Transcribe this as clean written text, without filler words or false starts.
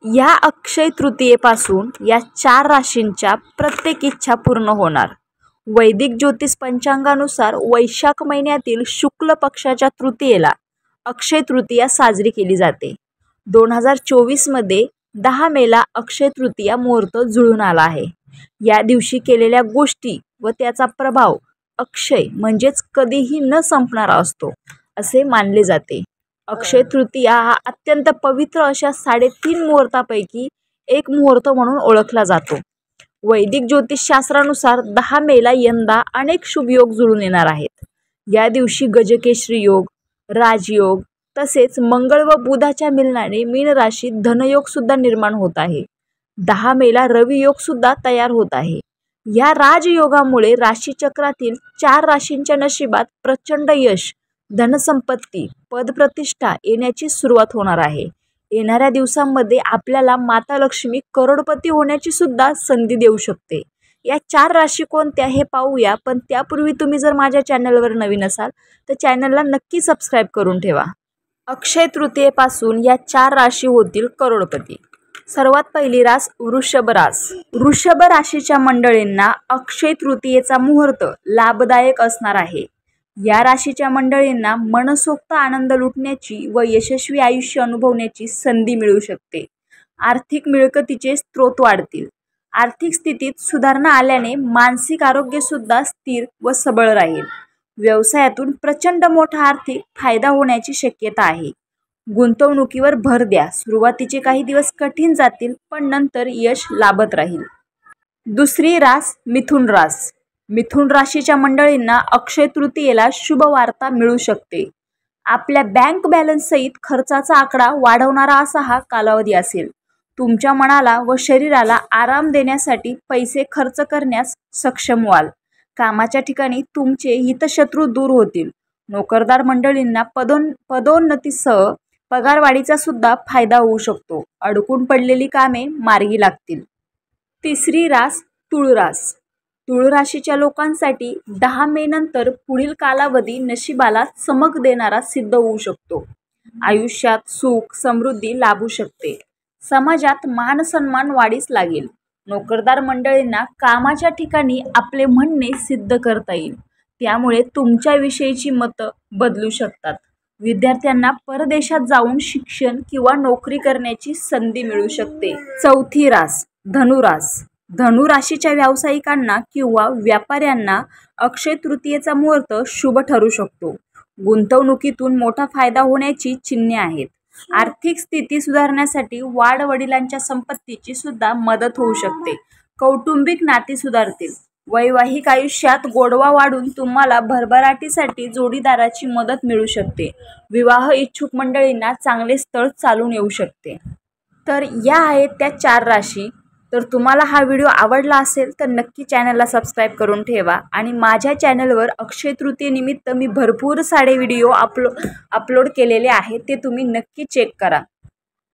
या अक्षय तृतीयेपासून या 4 राशींच्या प्रत्येक इच्छा पूर्ण होणार। वैदिक ज्योतिष पंचांगानुसार वैशाख महिन्यातील शुक्ल पक्षाच्या तृतीयेला अक्षय तृतीया साजरी केली जाते। 2024 मध्ये 10 मेला अक्षय तृतीया मुहूर्त जुळून आला आहे। या दिवशी केलेल्या गोष्टी व त्याचा प्रभाव अक्षय म्हणजेच कधीही न संपणारा असतो असे मानले जाते। अक्षय तृतीया हा अत्यंत पवित्र अशा 3.5 मुहूर्तापैकी एक मुहूर्त म्हणून ओळखला जातो। वैदिक ज्योतिषशास्त्रानुसार 10 मेला यंदा अनेक शुभयोग जुळून येणार आहेत। या दिवशी गजकेसरी योग, राजयोग तसेच मंगळ व बुधाच्या मिलनाने मीन राशीत धनयोग सुद्धा निर्माण होत आहे। 10 मेला रवी योग सुद्धा तयार होत आहे। या राजयोगामुळे राशीचक्रातील 4 राशींच्या नशिबात प्रचंड यश, धनसंपत्ती, पदप्रतिष्ठा येण्याची सुरुवात होणार आहे। येणाऱ्या दिवसांमध्ये आपल्याला माता लक्ष्मी करोडपती होण्याची सुद्धा संधी देऊ शकते। या 4 राशी कोणत्या हे पाहूया, पण त्यापूर्वी तुम्ही जर माझ्या चॅनलवर नवीन असाल तर चॅनलला नक्की सबस्क्राईब करून ठेवा। अक्षय तृतीयेपासून या 4 राशी होतील करोडपती। सर्वात पहिली रास वृषभ रास। वृषभ राशीच्या मंडळींना अक्षय तृतीयेचा मुहूर्त लाभदायक असणार आहे। या राशीच्या मंडळींना मनसोक्त आनंद लुटण्याची व यशस्वी आयुष्य अनुभवण्याची संधी मिळू शकते। आर्थिक मिळकतीचे स्रोत वाढतील। आर्थिक स्थितीत सुधारणा आल्याने मानसिक आरोग्य सुद्धा स्थिर व सबळ राहील। व्यवसायातून प्रचंड मोठा आर्थिक फायदा होण्याची शक्यता आहे। गुंतवणुकीवर भर द्या। सुरुवातीचे काही दिवस कठीण जातील, पण नंतर यश लाभत राहील। दुसरी रास मिथुन रास। मिथुन राशीच्या मंडळींना अक्षय तृतीयेला शुभ वार्ता मिळू शकते। आपल्या बँक बॅलन्स सहित खर्चाचा आकडा वाढवणारा असा हा कालावधी असेल। तुमच्या मनाला व शरीराला आराम देण्यासाठी पैसे खर्च करण्यास सक्षम व्हाल। कामाच्या ठिकाणी तुमचे हितशत्रू दूर होतील। नोकरदार मंडळींना पदोन्नतीसह पगारवाढीचा सुद्धा फायदा होऊ शकतो। अडकून पडलेली कामे मार्गी लागतील। तिसरी रास तुळ रास। तुळ राशीच्या लोकांसाठी 10 मे नंतर पुढील कालावधी नशिबाला चमक देणारा सिद्ध होऊ शकतो। आयुष्यात सुख समृद्धी लाभू शकते। समाजात मान सन्मान वाढीस लागेल। नोकरदार मंडळींना कामाच्या ठिकाणी आपले म्हणणे सिद्ध करता येईल, त्यामुळे तुमच्याविषयीची मतं बदलू शकतात। विद्यार्थ्यांना परदेशात जाऊन शिक्षण किंवा नोकरी करण्याची संधी मिळू शकते। चौथी रास धनुरास। धनु राशीच्या व्यावसायिकांना किंवा व्यापाऱ्यांना अक्षय तृतीयेचा मुहूर्त शुभ ठरू शकतो। गुंतवणुकीतून मोठा फायदा होण्याची चिन्हे आहेत। आर्थिक स्थिती सुधारण्यासाठी वडिलांच्या संपत्तीची सुद्धा मदत होऊ शकते। कौटुंबिक नाती सुधारतील। वैवाहिक आयुष्यात गोडवा वाढून तुम्हाला भरभराटीसाठी जोडीदाराची मदत मिळू शकते। विवाह इच्छुक मंडळींना चांगले स्थळ चालून येऊ शकते। तर या आहेत त्या 4 राशी। तर तुम्हाला हा व्हिडिओ आवडला असेल तर नक्की चॅनलला सबस्क्राईब करून ठेवा आणि माझ्या चॅनलवर अक्षय तृतीयेनिमित्त मी भरपूर सारे व्हिडिओ अपलोड केलेले आहेत, ते तुम्ही नक्की चेक करा।